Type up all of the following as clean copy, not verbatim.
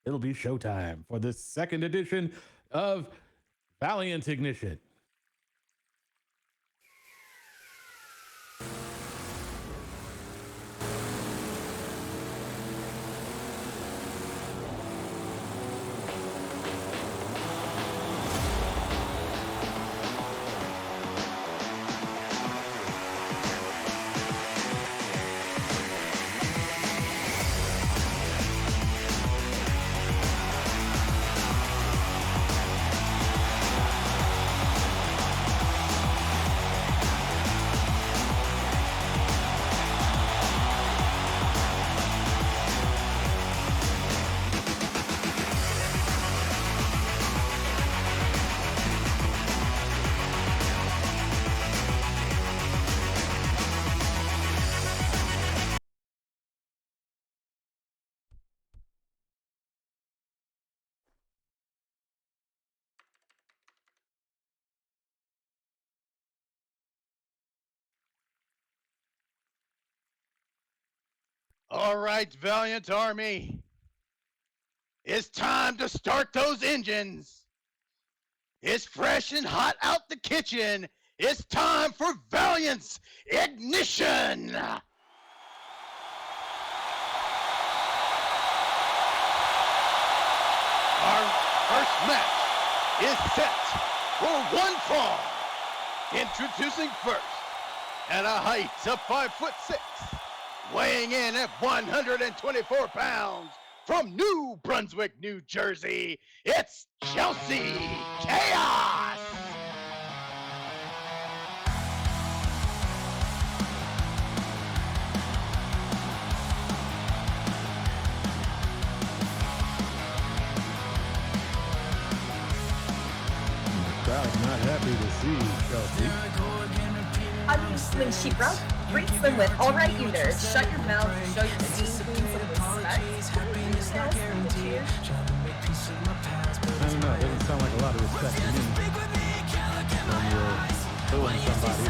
it'll be showtime for the second edition of Valiant Ignition. All right, Valiant Army. It's time to start those engines. It's fresh and hot out the kitchen. It's time for Valiant's Ignition. Our first match is set for one fall. Introducing first, at a height of 5'6", weighing in at 124 pounds, from New Brunswick, New Jersey, it's Chelsea Chaos! Crowd not happy to see Chelsea. I mean, when she greets them with, "All right, you nerds, shut your mouth, show your scene queens some respect." I don't know, it doesn't sound like a lot of respect to me when you're booing somebody.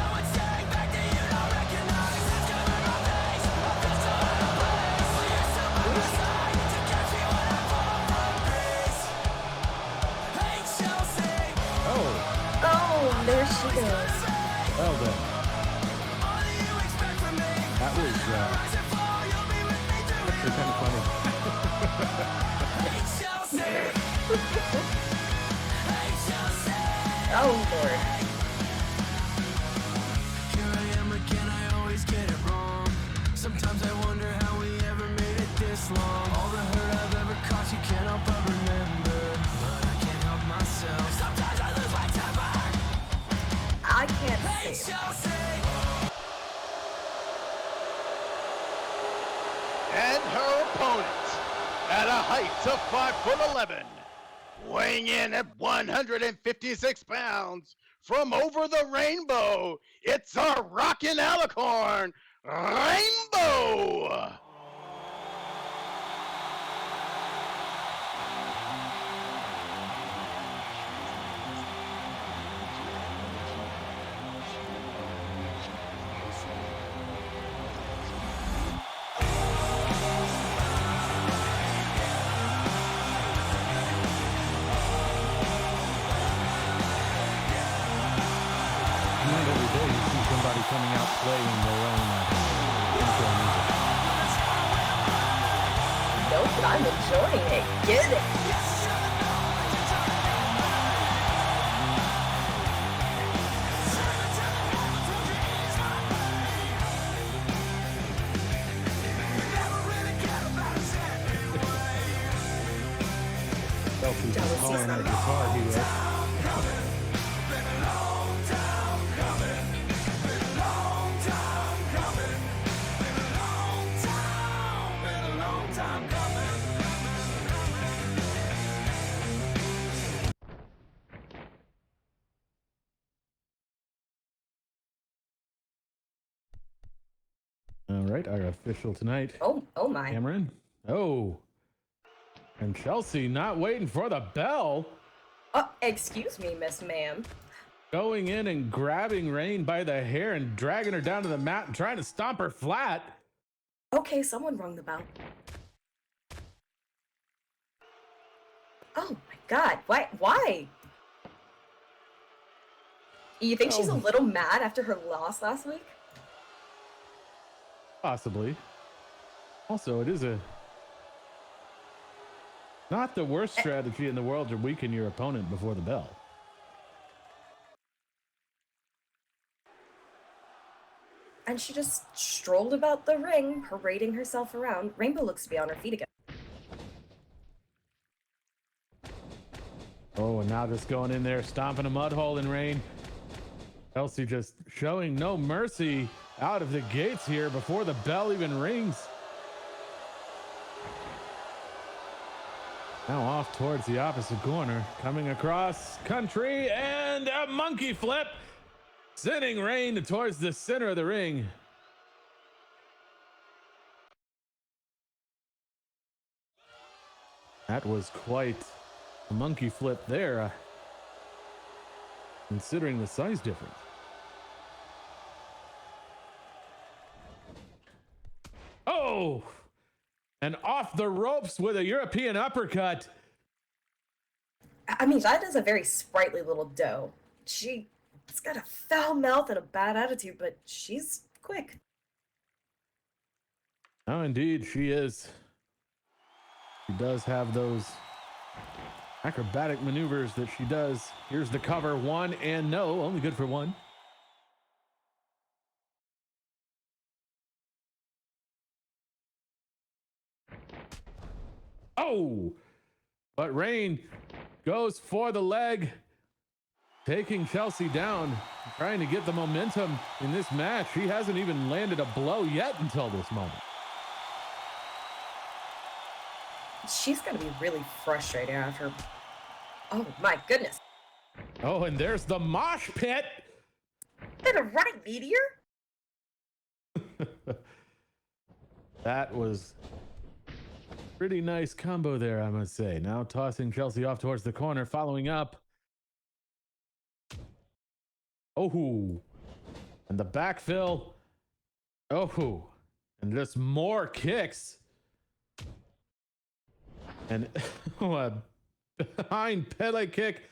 Oh, there she goes. Well then. That was actually kind of funny. Oh, Lord. Here I am again, I always get it wrong. Sometimes I wonder how we ever made it this long. All the hurt I've ever caused, you can't help but remember. But I can't help myself. Sometimes I lose my temper. I can't see. And her opponent, at a height of 5'11", weighing in at 156 pounds, from over the rainbow, it's our rockin' alicorn, Rainbow! Not every day you see somebody coming out playing their own intro music. Nope, but I'm enjoying it. Get it. Chelsea's just calling her guitar hero. All right, our official tonight, Oh my. Cameron. Oh, and Chelsea not waiting for the bell. Excuse me, Miss Ma'am. Going in and grabbing Rain by the hair and dragging her down to the mat and trying to stomp her flat. Okay, someone rung the bell. Oh my god, why? You think she's a little mad after her loss last week? Possibly. Also, it is not the worst strategy in the world to weaken your opponent before the bell. And she just strolled about the ring, parading herself around. Rainbow looks to be on her feet again. Oh, and now just going in there, stomping a mud hole in Rain. Chelsea just showing no mercy out of the gates here before the bell even rings. Now off towards the opposite corner, coming across country, and a monkey flip, sending Rain towards the center of the ring. That was quite a monkey flip there, considering the size difference. Oh, and off the ropes with a European uppercut. I mean, that is a very sprightly little doe. She's got a foul mouth and a bad attitude, but she's quick. Oh, indeed, she is. She does have those acrobatic maneuvers that she does. Here's the cover, one and no, only good for one. Oh, but Rain goes for the leg, taking Chelsea down, trying to get the momentum in this match. She hasn't even landed a blow yet until this moment. She's gonna be really frustrated after. Oh my goodness. Oh, and there's the mosh pit. Been a running meteor? That was pretty nice combo there, I must say. Now tossing Chelsea off towards the corner, following up. Oh, and the backfill. Oh, and just more kicks. And a behind Pele kick.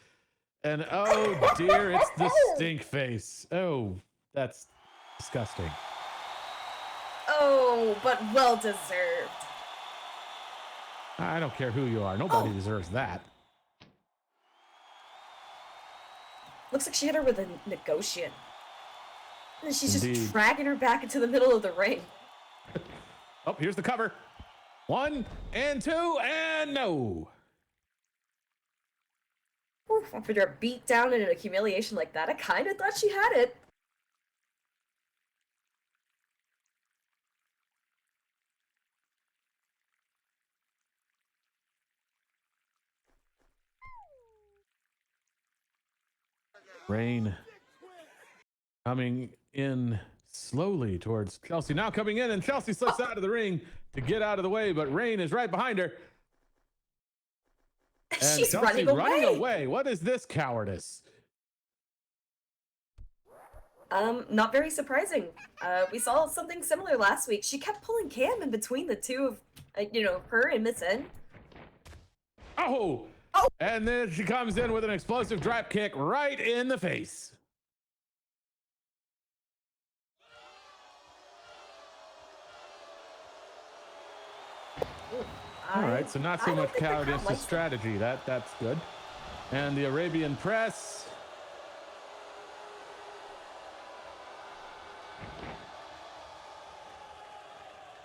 And oh dear, it's the stink face. Oh, that's disgusting. Oh, but well deserved. I don't care who you are. Nobody deserves that. Looks like she hit her with a negotiant. And she's Indeed. just dragging her back into the middle of the ring. Oh, here's the cover. 1 and 2 and no. Oof, after a beat down and a humiliation like that, I kind of thought she had it. Rain coming in slowly towards Chelsea. Now coming in, and Chelsea slips out of the ring to get out of the way, but Rain is right behind her. And She's Chelsea running away. What is this cowardice? Not very surprising. We saw something similar last week. She kept pulling Cam in between the two of, her and Miss N. Oh! And then she comes in with an explosive drop kick right in the face. All right, so not so much cowardice, just strategy. That's good. And the Arabian press.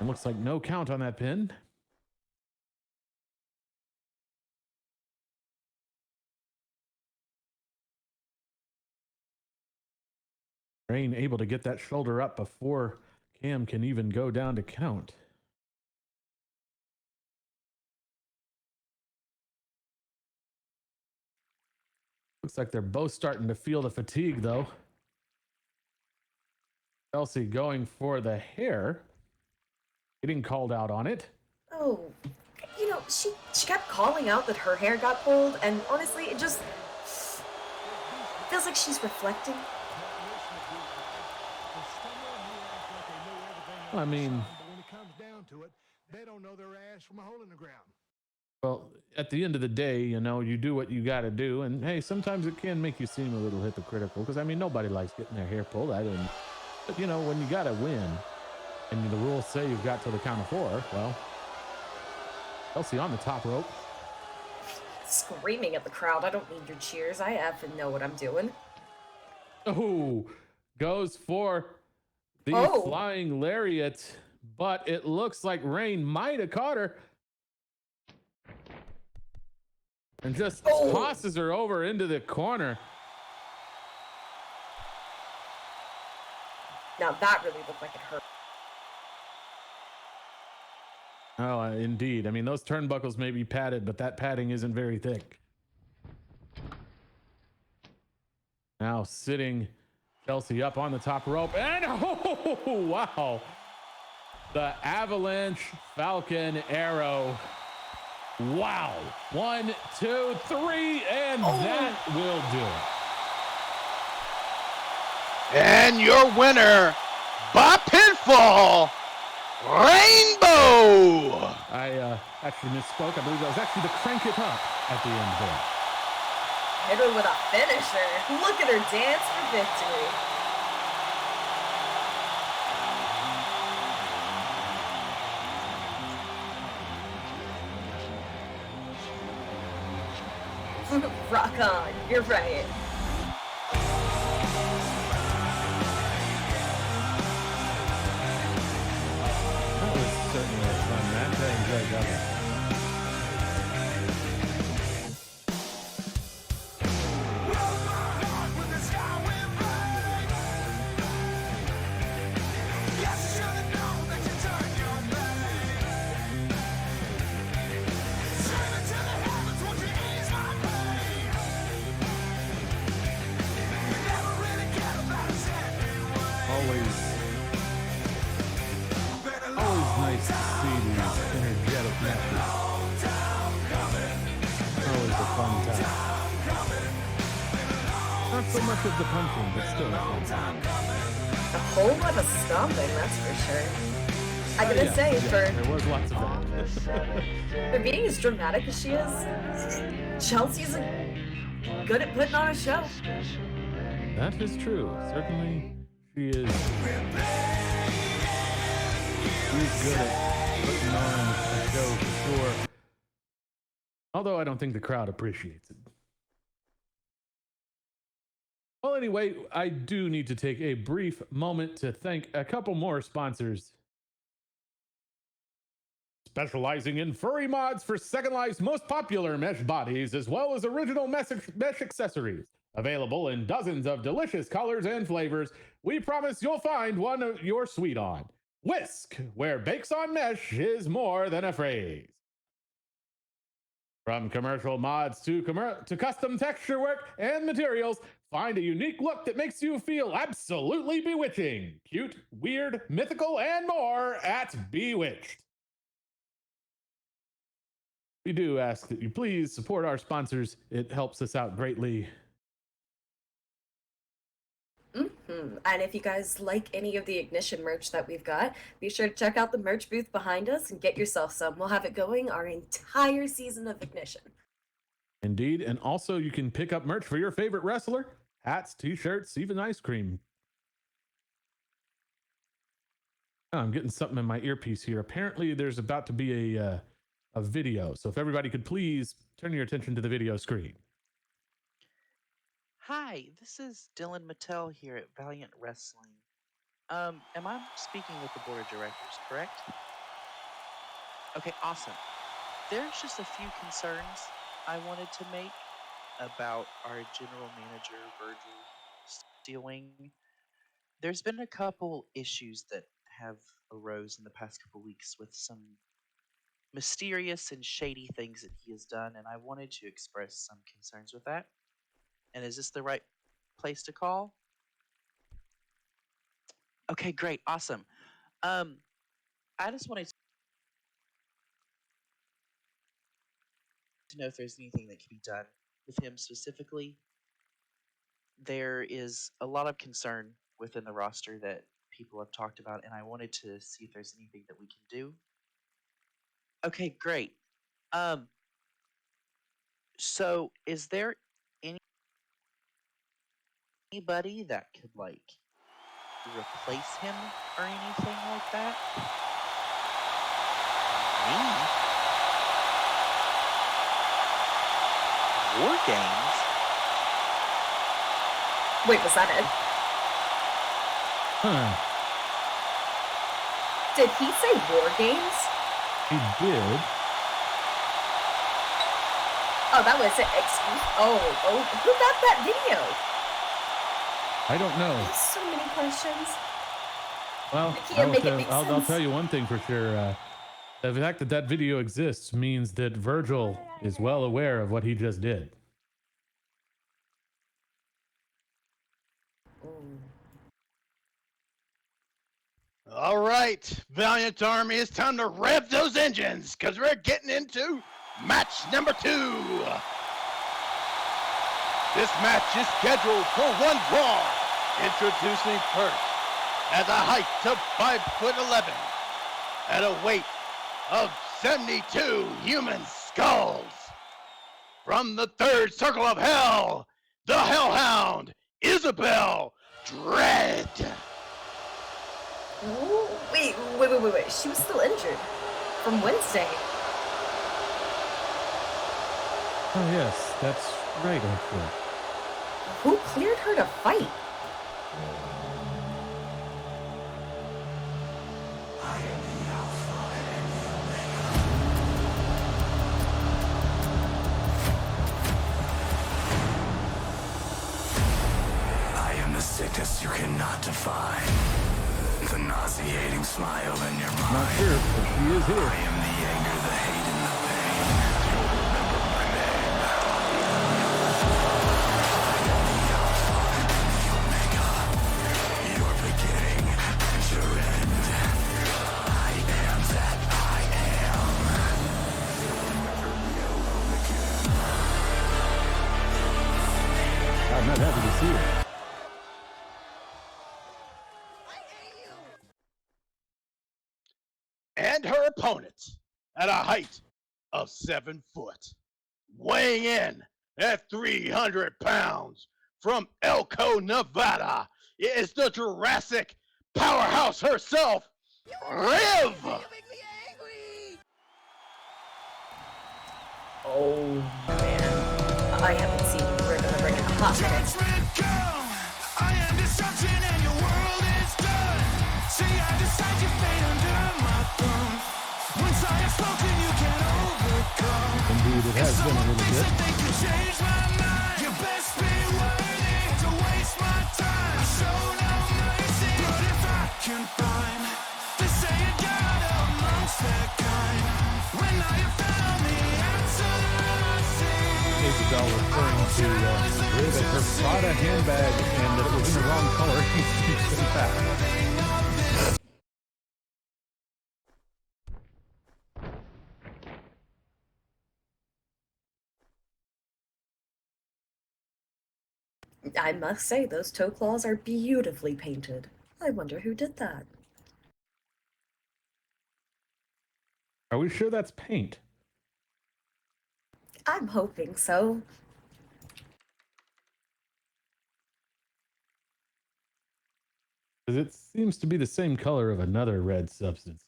It looks like no count on that pin. Rain able to get that shoulder up before Cam can even go down to count. Looks like they're both starting to feel the fatigue, though. Chelsea going for the hair. Getting called out on it. Oh, she kept calling out that her hair got pulled, and honestly, it just feels like she's reflecting. I mean, when it comes down to it, they don't know their ass from a hole in the ground. well, at the end of the day, you know, you do what you got to do. And hey, sometimes it can make you seem a little hypocritical because I mean, nobody likes getting their hair pulled. I didn't. But you know, when you got to win and the rules say you've got till the count of 4, well, Chelsea on the top rope. Screaming at the crowd. I don't need your cheers. I effing know what I'm doing. Oh, goes for the flying lariat, but it looks like Rain might have caught her. And just tosses her over into the corner. Now that really looked like it hurt. Oh, indeed. I mean, those turnbuckles may be padded, but that padding isn't very thick. Now sitting Chelsea up on the top rope. And oh, wow. The Avalanche Falcon Arrow. Wow. 1, 2, 3, and that will do it. And your winner, by pinfall, Rainbow. I actually misspoke. I believe that was actually the crank it up at the end there. Hit her with a finisher. Look at her dance for victory. Rock on, you're right. That was certainly a fun match. I enjoyed that one. Always nice to see these energetic matches. Always a fun time. Not so much of the punching, but still a fun time. A whole lot of stomping, that's for sure. I gotta say, there was lots of that. for being as dramatic as she is, Chelsea's good at putting on a show. That is true. Certainly, she is. She's good at putting on a show for sure. Although I don't think the crowd appreciates it. Well, anyway, I do need to take a brief moment to thank a couple more sponsors. Specializing in furry mods for Second Life's most popular mesh bodies, as well as original mesh accessories. Available in dozens of delicious colors and flavors, we promise you'll find one you're sweet on. Whisk, where bakes on mesh is more than a phrase. From commercial mods to custom texture work and materials, find a unique look that makes you feel absolutely bewitching. Cute, weird, mythical, and more at Bewitched. We do ask that you please support our sponsors. It helps us out greatly. And if you guys like any of the Ignition merch that we've got, be sure to check out the merch booth behind us and get yourself some. We'll have it going our entire season of Ignition. Indeed. And also you can pick up merch for your favorite wrestler. Hats, t-shirts, even ice cream. Oh, I'm getting something in my earpiece here. Apparently there's about to be a video. So if everybody could please turn your attention to the video screen. Hi, this is Dylan Mattel here at Valiant Wrestling. Am I speaking with the board of directors, correct? Okay, awesome. There's just a few concerns I wanted to make about our general manager, Virgil Steelwing. There's been a couple issues that have arose in the past couple weeks with some mysterious and shady things that he has done, and I wanted to express some concerns with that. And is this the right place to call? Okay, great, awesome. I just wanted to know if there's anything that can be done with him specifically. There is a lot of concern within the roster that people have talked about, and I wanted to see if there's anything that we can do. Okay, great. So, is there anybody that could like replace him or anything like that? Me? War games? Wait, was that it? Huh. Did he say war games? He did. Oh, that was it. Excuse. Oh, who got that video? I don't know. There's so many questions. Well, I can't make it make I'll sense. tell you one thing for sure. The fact that that video exists means that Virgil is well aware of what he just did. All right, Valiant Army, it's time to rev those engines because we're getting into match number 2. This match is scheduled for one brawl. Introducing first, at a height of 5'11", at a weight of 72 human skulls. From the third circle of hell, the Hellhound, Isabel Dread. Oh, wait. She was still injured from Wednesday. Oh yes, that's right, actually. Who cleared her to fight? I am the sickness you cannot define. The nauseating smile in your mind. Not sure, but she is I here. am the anger, the hate, and the pain. You'll remember my name. I am the Alpha and the Omega. Your beginning and your end. I am that I am. You'll never be alone again. I'm not happy to see her. And her opponent, at a height of 7 foot, weighing in at 300 pounds, from Elko, Nevada, is the Jurassic powerhouse herself, Riv. Oh, man. I haven't seen Riv in the ring in a hot minute. Judgment come. I am destruction and your world is done. See, I decide your fate under my thumb. Once I have spoken, you can overcome. Indeed, it has been a little Thinks bit. that they can change my mind. You best be worthy to waste my time. I show no mercy, but if I can find the same God amongst their kind, when I have found the answer I seek. Isabel referring to Riv as her Prada handbag and that it was in the wrong color. She sent back. I must say, those toe claws are beautifully painted. I wonder who did that. Are we sure that's paint? I'm hoping so. Because it seems to be the same color of another red substance.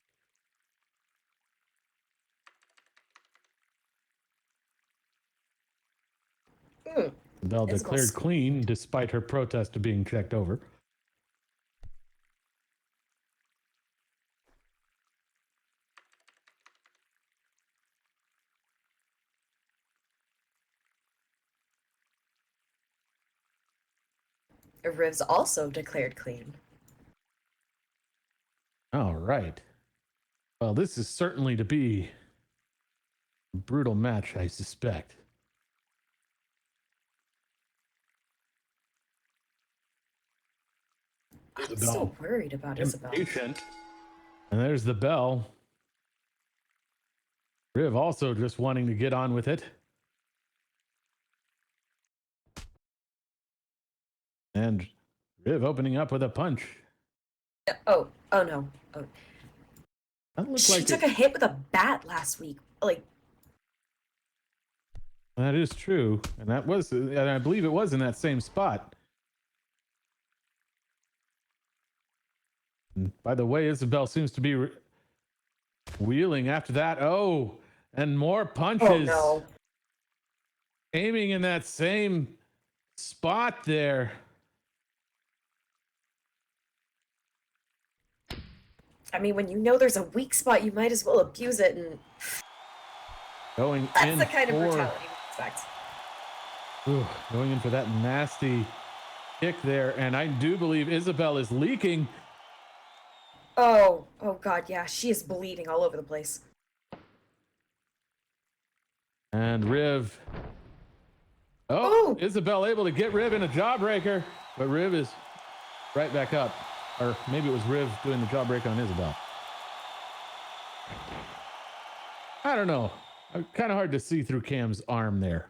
Isabel Isabel's- declared clean despite her protest of being checked over. Riv's also declared clean. All right. Well, this is certainly to be a brutal match, I suspect. I'm Isabel. so worried about Isabel. Impatient. And there's the bell. Riv also just wanting to get on with it. And Riv opening up with a punch. Oh no. Oh. That looked She like took it. a hit with a bat last week. Like, That is true. And I believe it was in that same spot. And by the way, Isabel seems to be wheeling after that. Oh, and more punches. Oh no. Aiming in that same spot there. I mean, when you know there's a weak spot, you might as well abuse it, and Going that's in the kind of for, brutality we expect. going in for that nasty kick there. And I do believe Isabel is leaking. Oh god, yeah, she is bleeding all over the place. And Riv. Oh! Isabel able to get Riv in a jawbreaker, but Riv is right back up. Or maybe it was Riv doing the jawbreaker on Isabel. I don't know. Kind of hard to see through Cam's arm there.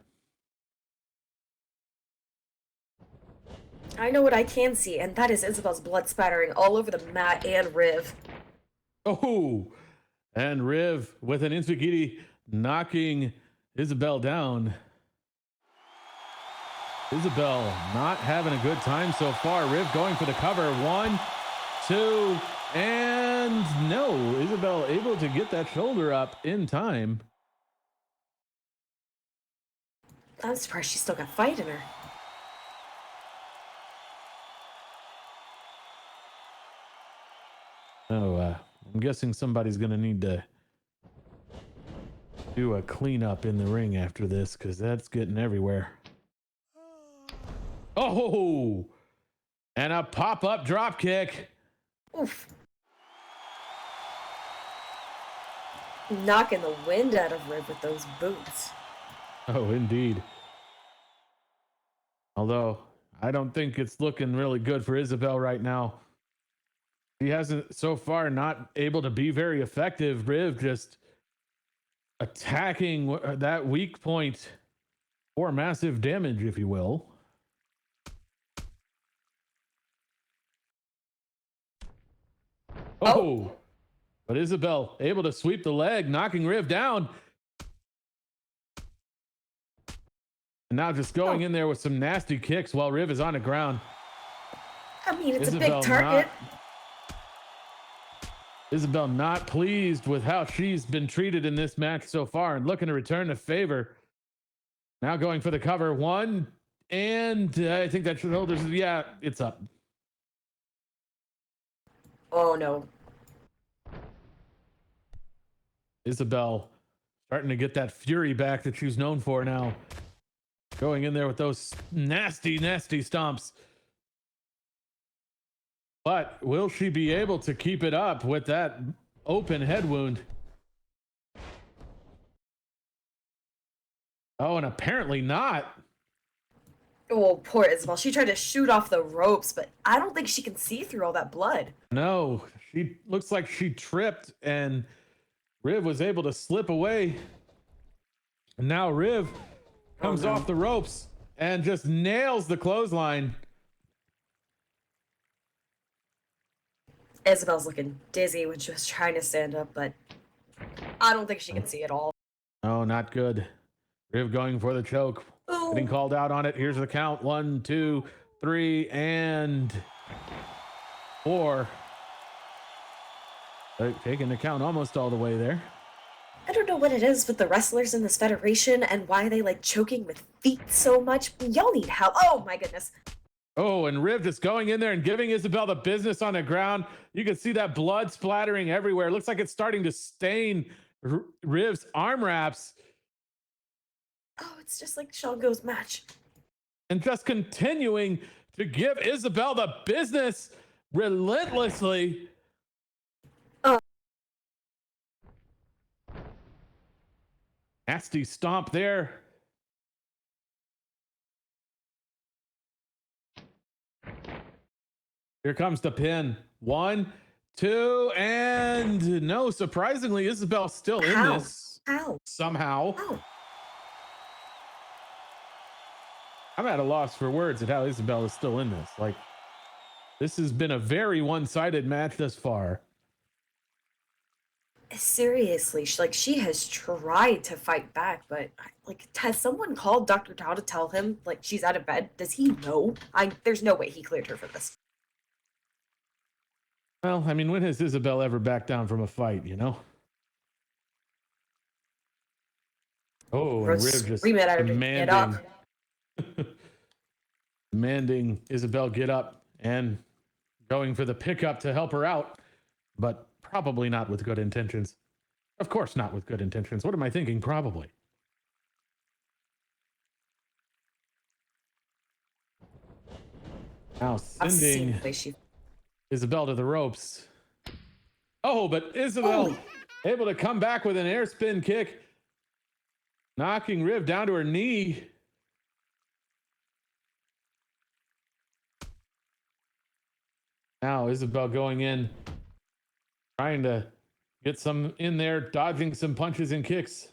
I know what I can see, and that is Isabel's blood spattering all over the mat and Riv. Oh, and Riv with an Insukiri knocking Isabel down. Isabel not having a good time so far. Riv going for the cover. 1, 2, and no. Isabel able to get that shoulder up in time. I'm surprised she still got fight in her. Oh, I'm guessing somebody's going to need to do a cleanup in the ring after this, because that's getting everywhere. Oh, and a pop-up drop kick. Oof. Knocking the wind out of Riv with those boots. Oh, indeed. Although, I don't think it's looking really good for Isabel right now. She hasn't so far not able to be very effective. Riv just attacking that weak point for massive damage, if you will. Oh, but Isabel able to sweep the leg, knocking Riv down. And now just going in there with some nasty kicks while Riv is on the ground. I mean, it's Isabel a big target. Isabel not pleased with how she's been treated in this match so far and looking to return the favor. Now going for the cover. 1, and I think that shoulders, yeah, it's up. Oh no. Isabel starting to get that fury back that she's known for now. Going in there with those nasty, nasty stomps. But will she be able to keep it up with that open head wound? Oh, and apparently not. Oh, poor Isabel. She tried to shoot off the ropes, but I don't think she can see through all that blood. No, she looks like she tripped and Riv was able to slip away. And now Riv comes off the ropes and just nails the clothesline. Isabel's looking dizzy when she was trying to stand up, but I don't think she can see at all. Oh, not good. Riv going for the choke. Ooh. Getting called out on it. Here's the count. 1, 2, 3, and 4. Taking the count almost all the way there. I don't know what it is with the wrestlers in this federation and why they like choking with feet so much. Y'all need help. Oh my goodness. Oh, and Riv just going in there and giving Isabel the business on the ground. You can see that blood splattering everywhere. It looks like it's starting to stain Riv's arm wraps. Oh, it's just like Shango's match. And just continuing to give Isabel the business relentlessly. Nasty stomp there. Here comes the pin. 1, 2, and no, surprisingly, Isabel's still in How? this How? somehow. How? I'm at a loss for words at how Isabel is still in this. Like, this has been a very one-sided match thus far. Seriously, she has tried to fight back, but like, has someone called Dr. Tao to tell him like she's out of bed? Does he know? There's no way he cleared her for this. Well, I mean, when has Isabel ever backed down from a fight, you know? Oh, and Rose Riv just screaming at her to get up. demanding Isabel get up and going for the pickup to help her out, but probably not with good intentions. Of course, not with good intentions. What am I thinking? Probably. Now sending Isabel to the ropes. Oh, but Isabel able to come back with an air spin kick, knocking Riv down to her knee. Now Isabel going in, trying to get some in there, dodging some punches and kicks.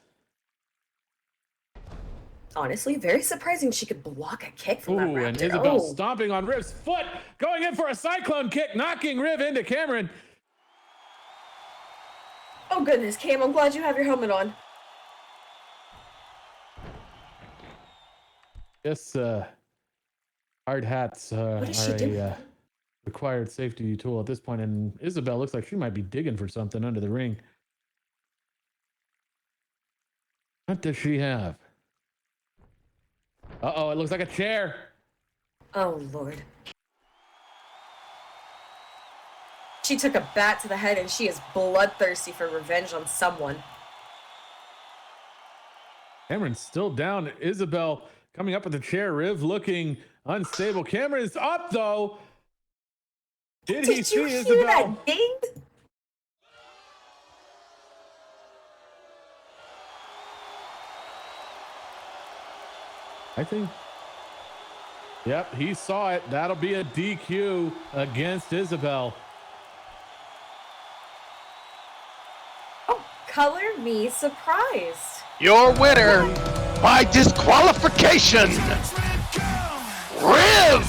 Honestly, very surprising she could block a kick from that raptor. And Isabel stomping on Riv's foot, going in for a cyclone kick, knocking Riv into Cameron. Oh goodness, Cam, I'm glad you have your helmet on. Yes, hard hats are a required safety tool at this point, and Isabel looks like she might be digging for something under the ring. What does she have? Uh-oh, it looks like a chair. Oh, Lord. She took a bat to the head and she is bloodthirsty for revenge on someone. Cameron's still down. Isabel coming up with the chair. Riv looking unstable. Cameron is up, though. Did he see Isabel? Did you hear that ding? I think. Yep, he saw it. That'll be a DQ against Isabel. Oh, color me surprised. Your winner by disqualification, Riv!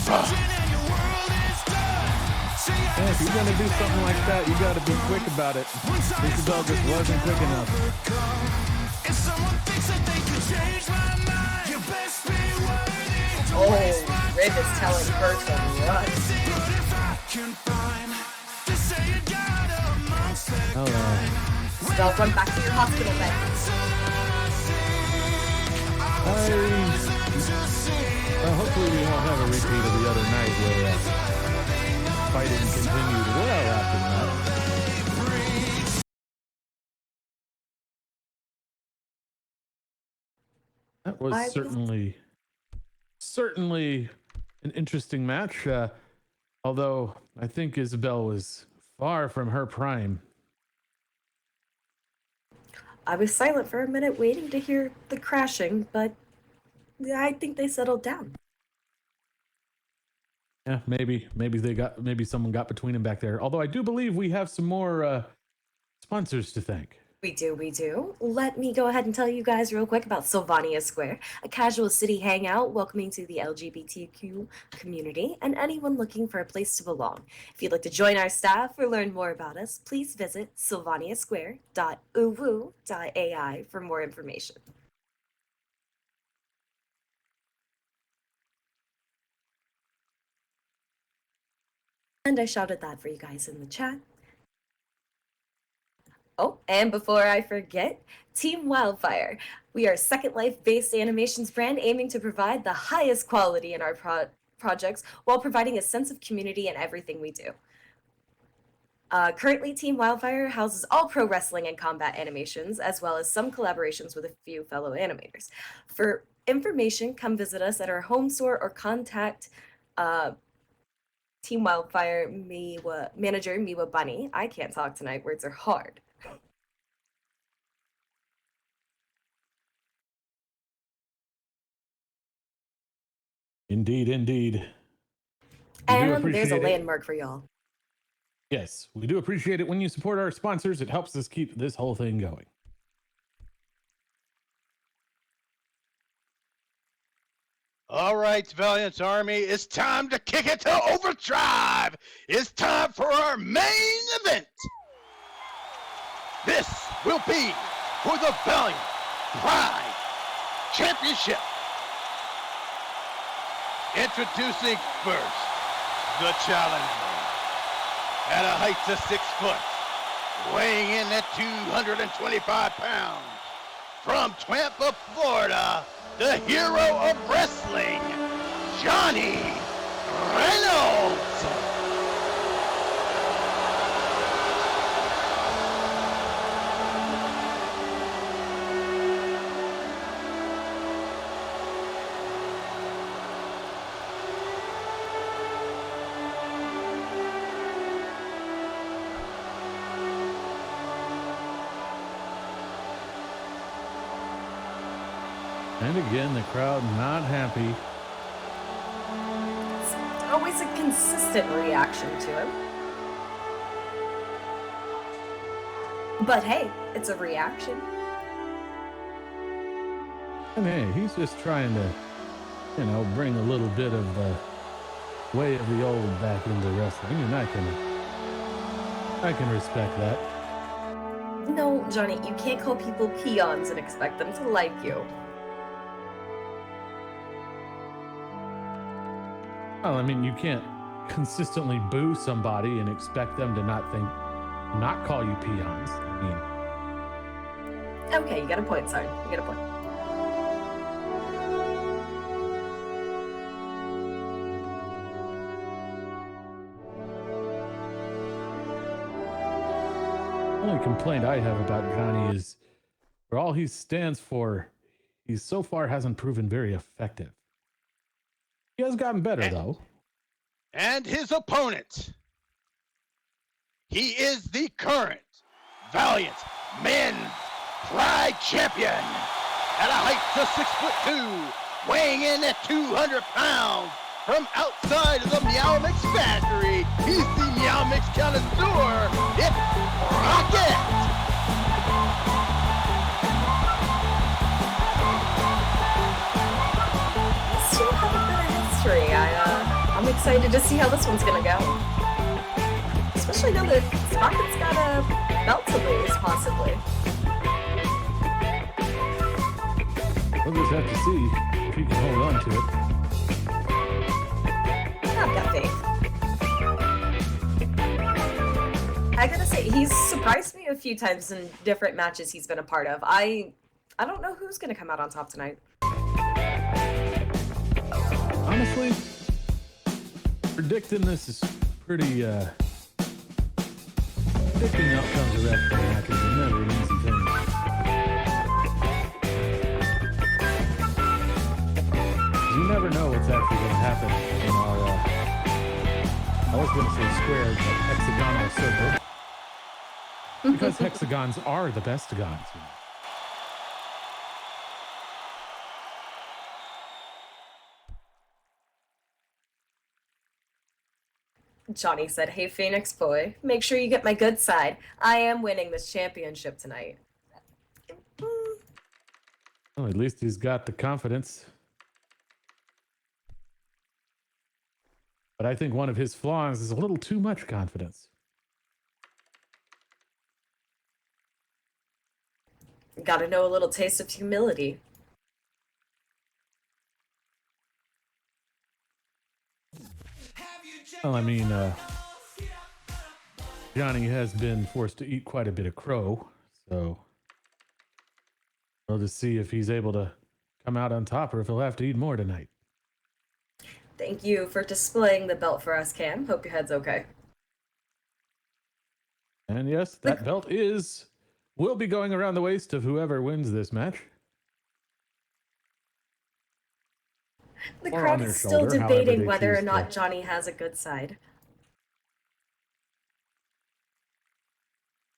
Yeah, if you're gonna do something like that, you gotta be quick about it. Isabel just wasn't quick enough. If someone thinks that they can change my mind, you best be worthy. Oh, Riv is telling her to run. But if I can find to say you got amongst them, Isabel, run back to your hospital bed. Hopefully we won't have a repeat of the other night where fighting continued well after that. That was certainly an interesting match, although I think Isabel was far from her prime. I was silent for a minute waiting to hear the crashing, but I think they settled down. Yeah, maybe someone got between them back there. Although I do believe we have some more sponsors to thank. We do. Let me go ahead and tell you guys real quick about Sylvania Square, a casual city hangout welcoming to the LGBTQ community and anyone looking for a place to belong. If you'd like to join our staff or learn more about us, please visit sylvaniasquare.uwu.ai for more information. And I shouted that for you guys in the chat. Oh, and before I forget, Team Wildfire. We are a Second Life-based animations brand aiming to provide the highest quality in our projects while providing a sense of community in everything we do. Currently, Team Wildfire houses all pro wrestling and combat animations, as well as some collaborations with a few fellow animators. For information, come visit us at our home store or contact Team Wildfire manager Miwa Bunny. I can't talk tonight, words are hard. Indeed. And there's a landmark for y'all. Yes, we do appreciate it when you support our sponsors. It helps us keep this whole thing going. All right, Valiant Army, it's time to kick it to overdrive. It's time for our main event. This will be for the Valiant Pride Championship. Introducing first, the challenger. At a height of 6 foot, weighing in at 225 pounds. From Tampa, Florida, the hero of wrestling, Johnny Reynolds. And again, the crowd not happy. It's always a consistent reaction to him. But hey, it's a reaction. And hey, he's just trying to, bring a little bit of the way of the old back into wrestling, and I can respect that. No, Johnny, you can't call people peons and expect them to like you. Well, I mean, you can't consistently boo somebody and expect them to not call you peons. I mean, Okay, you got a point, son. You got a point. the only complaint I have about Johnny is for all he stands for, he so far hasn't proven very effective. He has gotten better, though. And his opponent. He is the current Valiant Men's Pride Champion. At a height of 6'2", weighing in at 200 pounds. From outside of the Meow Mix factory, he's the Meow Mix connoisseur. It's Rocket. Still have a bit of history. I'm excited to see how this one's gonna go. Especially now that Sprocket's got a belt to lose, possibly. We'll just have to see if he can hold on to it. I've got faith. I gotta say, he's surprised me a few times in different matches he's been a part of. I don't know who's gonna come out on top tonight. Honestly, predicting this is pretty, predicting outcomes of wrestling matches is never an easy thing. You never know what's actually going to happen in our, I was going to say square, but hexagonal circle. Because hexagons are the best gons. Johnny said, "Hey, Phoenix boy, make sure you get my good side. I am winning this championship tonight." Well, at least he's got the confidence. But I think one of his flaws is a little too much confidence. Gotta know a little taste of humility. Well, I mean, Johnny has been forced to eat quite a bit of crow, so we'll just see if he's able to come out on top or if he'll have to eat more tonight. Thank you for displaying the belt for us, Cam. Hope your head's okay. And yes, that belt will be going around the waist of whoever wins this match. The Or on crowd their is still shoulder, however debating they whether or choose not to. Johnny has a good side.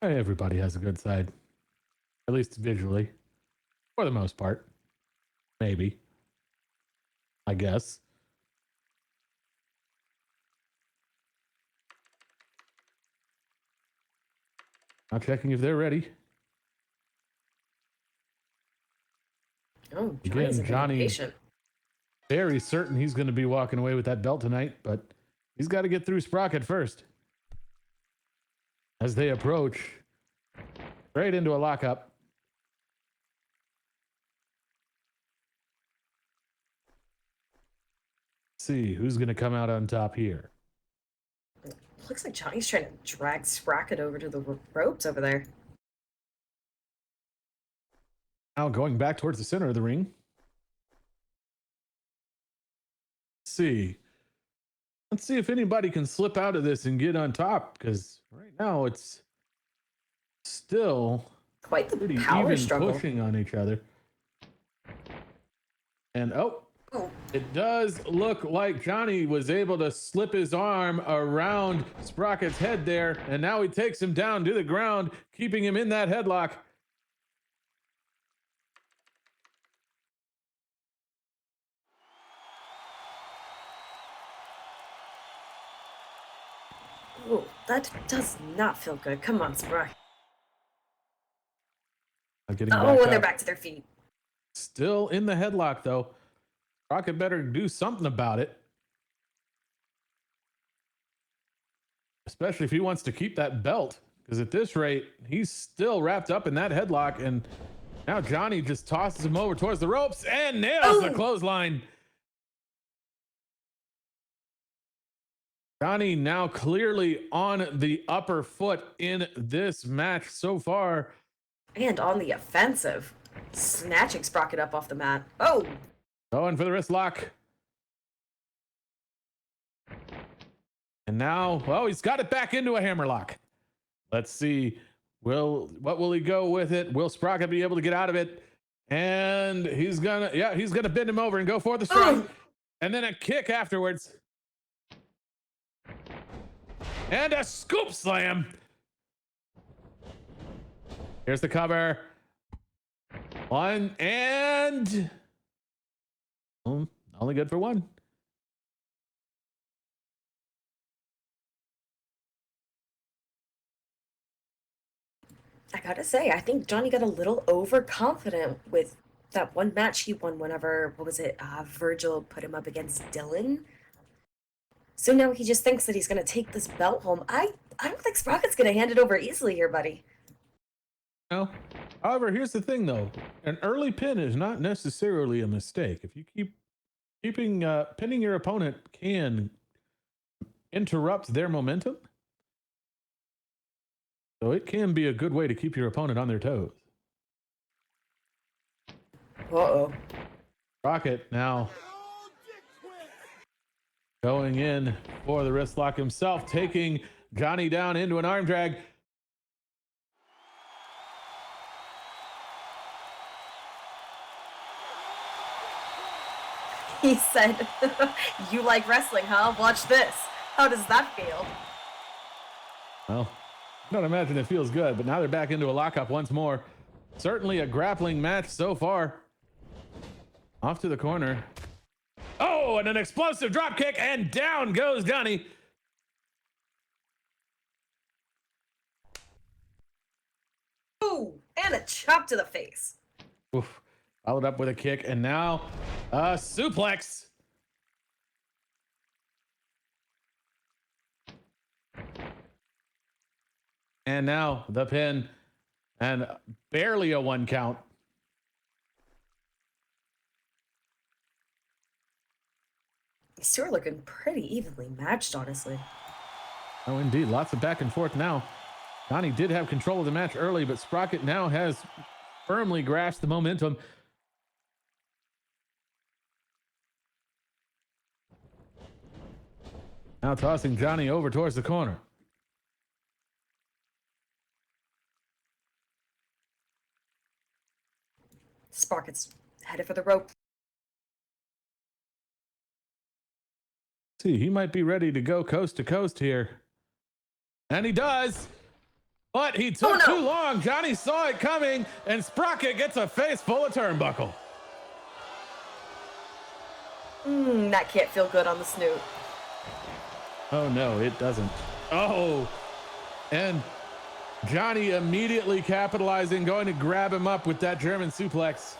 Everybody has a good side, at least visually, for the most part. Maybe. I guess. I'm checking if they're ready. Oh, Again, Johnny's Johnny- patient. Very certain he's going to be walking away with that belt tonight, but he's got to get through Sprocket first. As they approach, Straight into a lockup. Let's see who's going to come out on top here. Looks like Johnny's trying to drag Sprocket over to the ropes over there. Now going back towards the center of the ring. Let's see if anybody can slip out of this and get on top, because right now it's still Quite the pretty power even struggle. pushing on each other. And Oh. it does look like Johnny was able to slip his arm around Sprocket's head there, and now he takes him down to the ground, keeping him in that headlock. Ooh, that does not feel good. Come on, Sprocket. Getting Oh, and they're up. back to their feet. Still in the headlock, though. Sprocket better do something about it. Especially if he wants to keep that belt. Because at this rate, he's still wrapped up in that headlock. And now Johnny just tosses him over towards the ropes and nails the clothesline. Johnny now clearly on the upper foot in this match so far. And on the offensive. Snatching Sprocket up off the mat. Oh! Going for the wrist lock. And now, well, he's got it back into a hammerlock. Let's see. What will he go with it? Will Sprocket be able to get out of it? And he's gonna bend him over and go for the strike. And then a kick afterwards. And a scoop slam. Here's the cover. One and only good for one. I gotta say, I think Johnny got a little overconfident with that one match he won whenever, what was it, Virgil put him up against Dylan. So now he just thinks that he's gonna take this belt home. I don't think Sprocket's gonna hand it over easily here, buddy. No. However, here's the thing, though. An early pin is not necessarily a mistake. If you pinning your opponent can interrupt their momentum. So it can be a good way to keep your opponent on their toes. Uh-oh. Rocket now going in for the wrist lock himself, taking Johnny down into an arm drag. He said, "You like wrestling, huh? Watch this." How does that feel? Well, I don't imagine it feels good, but now they're back into a lockup once more. Certainly a grappling match so far. Off to the corner. Oh, and an explosive drop kick, and down goes Johnny. Ooh, and a chop to the face. Oof. Followed up with a kick, and now a suplex. And now the pin, and barely a 1 count. These two are looking pretty evenly matched, honestly. Oh, indeed. Lots of back and forth now. Johnny did have control of the match early, but Sprocket now has firmly grasped the momentum. Now tossing Johnny over towards the corner. Sprocket's headed for the rope. See, he might be ready to go coast to coast here. And he does. But he took too long. Johnny saw it coming, and Sprocket gets a face full of turnbuckle. That can't feel good on the snoot. Oh, no, it doesn't. Oh, and Johnny immediately capitalizing, going to grab him up with that German suplex.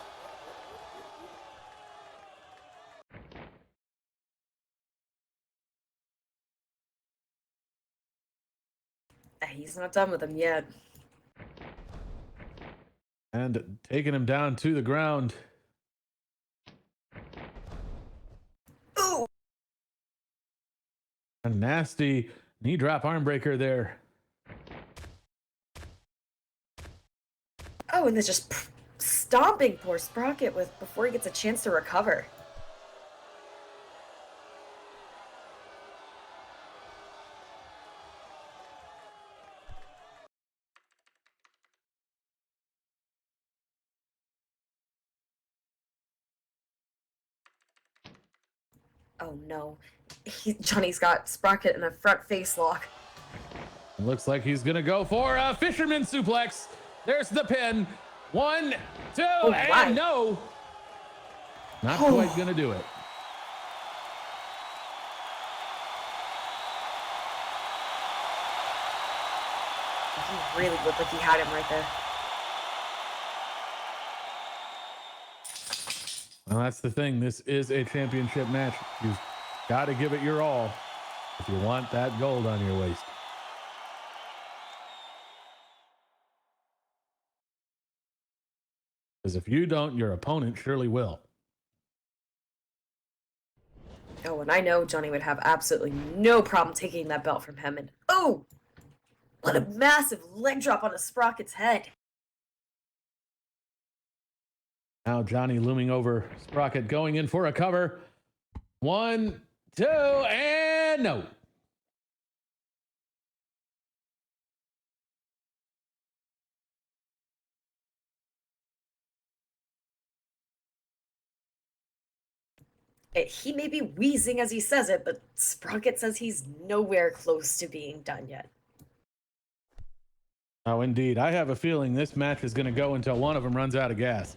He's not done with him yet. And taking him down to the ground. Ooh. A nasty knee drop arm breaker there. Oh, and then just stomping poor Sprocket with before he gets a chance to recover. Oh no. Johnny's got Sprocket in a front face lock. It looks like he's going to go for a fisherman suplex. There's the pin. 1, 2, my. and no. Not quite going to do it. He really looked like he had him right there. Well, that's the thing. This is a championship match. You've got to give it your all if you want that gold on your waist. Because if you don't, your opponent surely will. Oh, and I know Johnny would have absolutely no problem taking that belt from him. And oh, what a massive leg drop on a Sprocket's head. Now Johnny looming over Sprocket, going in for a cover. 1, 2, and no. He may be wheezing as he says it, but Sprocket says he's nowhere close to being done yet. Oh, indeed. I have a feeling this match is going to go until one of them runs out of gas.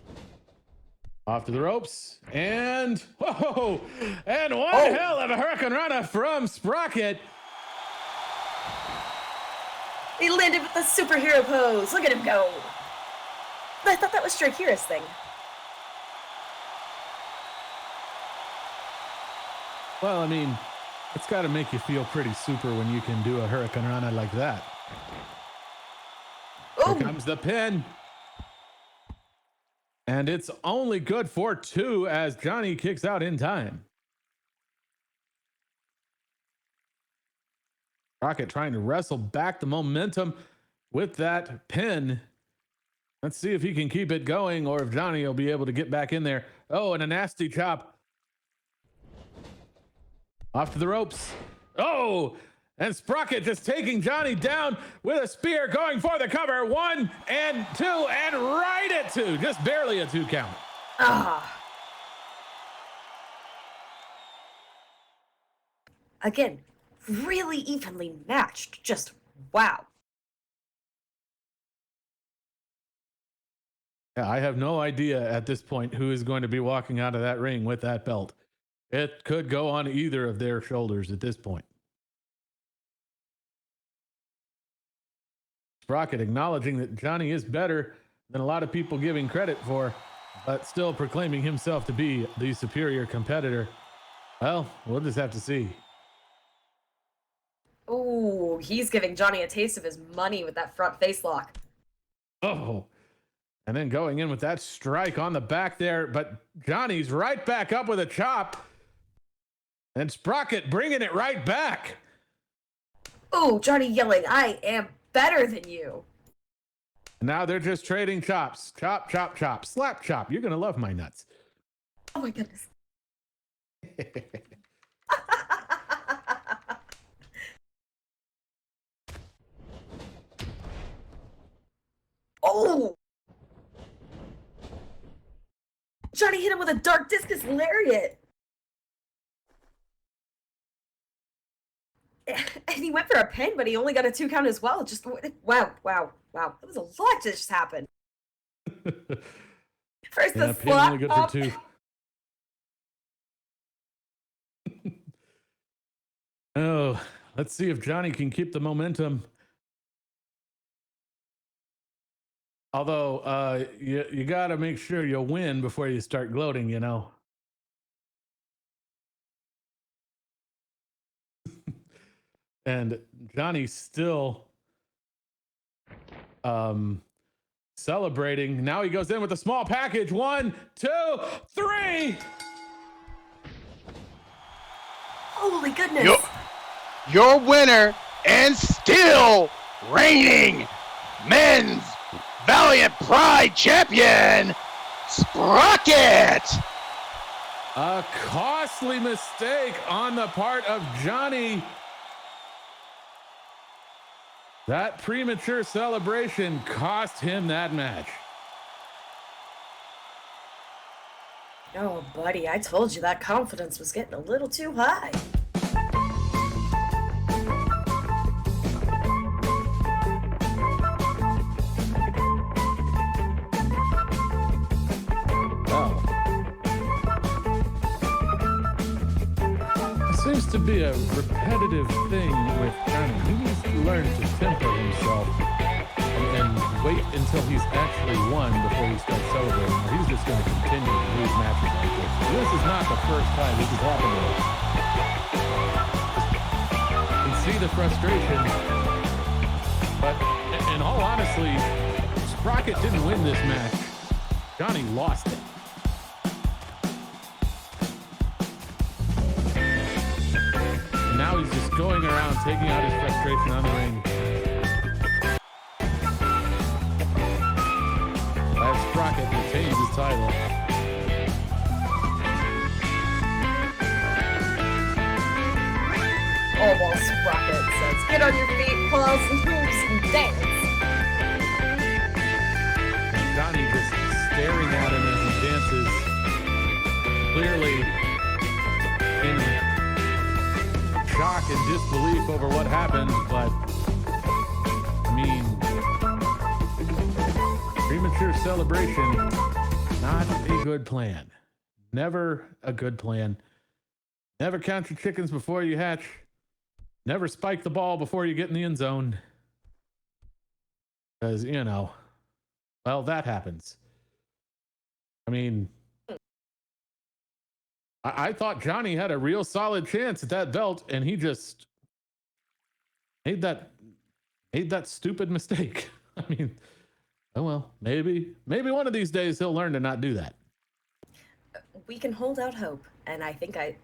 Off to the ropes, and whoa, and one hell of a hurricane runner from Sprocket. He landed with the superhero pose. Look at him go. I thought that was Shakira's thing. Well, I mean, it's got to make you feel pretty super when you can do a hurricane runner like that. Here comes the pin. And it's only good for 2 as Johnny kicks out in time. Rocket trying to wrestle back the momentum with that pin. Let's see if he can keep it going or if Johnny will be able to get back in there. Oh, and a nasty chop. Off to the ropes. Oh, and Sprocket just taking Johnny down with a spear, going for the cover. 1 and 2, and right at 2. Just barely a 2 count. Again, really evenly matched. Just wow. Yeah, I have no idea at this point who is going to be walking out of that ring with that belt. It could go on either of their shoulders at this point. Sprocket acknowledging that Johnny is better than a lot of people giving credit for, but still proclaiming himself to be the superior competitor. Well, we'll just have to see. Oh, he's giving Johnny a taste of his money with that front face lock. Oh, and then going in with that strike on the back there, but Johnny's right back up with a chop. And Sprocket bringing it right back. Oh, Johnny yelling, "I am better than you." Now they're just trading chops. Chop, chop, chop. Slap, chop. You're going to love my nuts. Oh my goodness. Oh! Johnny hit him with a dark discus lariat. And he went for a pin, but he only got a 2 count as well. Just wow. That was a lot that just happened. First Yeah, the pin slap only good up. for 2. Oh, let's see if Johnny can keep the momentum. Although, you got to make sure you win before you start gloating, you know. And Johnny still celebrating. Now he goes in with a small package. 1, 2, 3. Holy goodness. Your winner and still reigning men's Valiant Pride champion, Sprocket. A costly mistake on the part of Johnny. That premature celebration cost him that match. Oh, buddy, I told you that confidence was getting a little too high. Well, it seems to be a repetitive thing with Johnny. He needs to learn to temper himself and wait until he's actually won before he starts celebrating. Or he's just going to continue to lose matches like this. This is not the first time this has happened to him. You can see the frustration. But in all honesty, Sprocket didn't win this match. Johnny lost it. And now he's just going around taking out his frustration on the ring. As Sprocket retains his title. Oh, while Sprocket says, get on your feet, paws and hooves, and dance. And Johnny just staring at him as he dances, clearly in shock and disbelief over what happened. But I mean, premature celebration, not a good plan. Never a good plan. Never count your chickens before you hatch. Never spike the ball before you get in the end zone. Because, you know, well, that happens. I mean, I thought Johnny had a real solid chance at that belt, and he just made that stupid mistake. I mean, oh well, maybe one of these days he'll learn to not do that. We can hold out hope, and I think I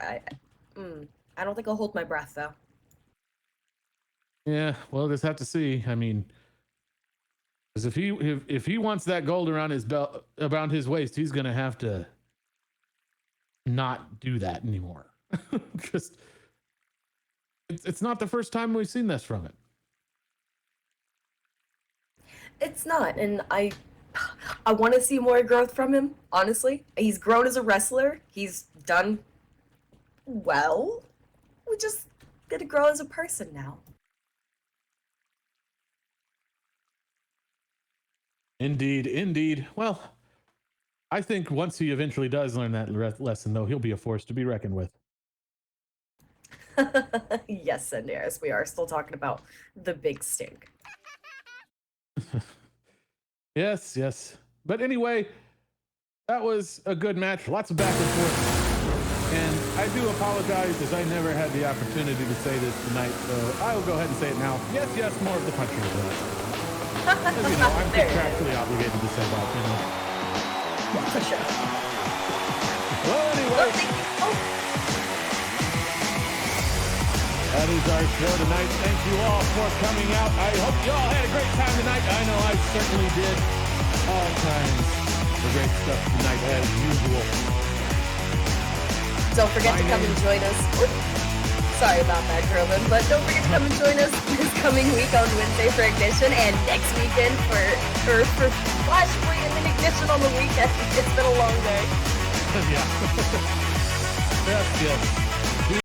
don't think I'll hold my breath though. Yeah, we'll just have to see. I mean, because if he wants that gold around his belt, around his waist, he's gonna have to not do that anymore. Just it's not the first time we've seen this from it. It's not, and I want to see more growth from him. Honestly, he's grown as a wrestler. He's done well. We just gotta grow as a person now. Indeed. Well, I think once he eventually does learn that lesson, though, he'll be a force to be reckoned with. Yes, Sandaris, we are still talking about the big stink. Yes. But anyway, that was a good match. Lots of back and forth. And I do apologize as I never had the opportunity to say this tonight, so I will go ahead and say it now. Yes, more of the punching of that. As you know, I'm contractually obligated to say that, you know. For sure. Well, anyway, that is our show tonight. Thank you all for coming out. I hope you all had a great time tonight. I know I certainly did. All kinds of great stuff tonight, as usual. Don't forget to come and join us. Sorry about that, German, but don't forget to come and join us this coming week on Wednesday for Ignition and next weekend for Flashpoint and then Ignition on the weekend. It's been a long day. Yeah. Yes.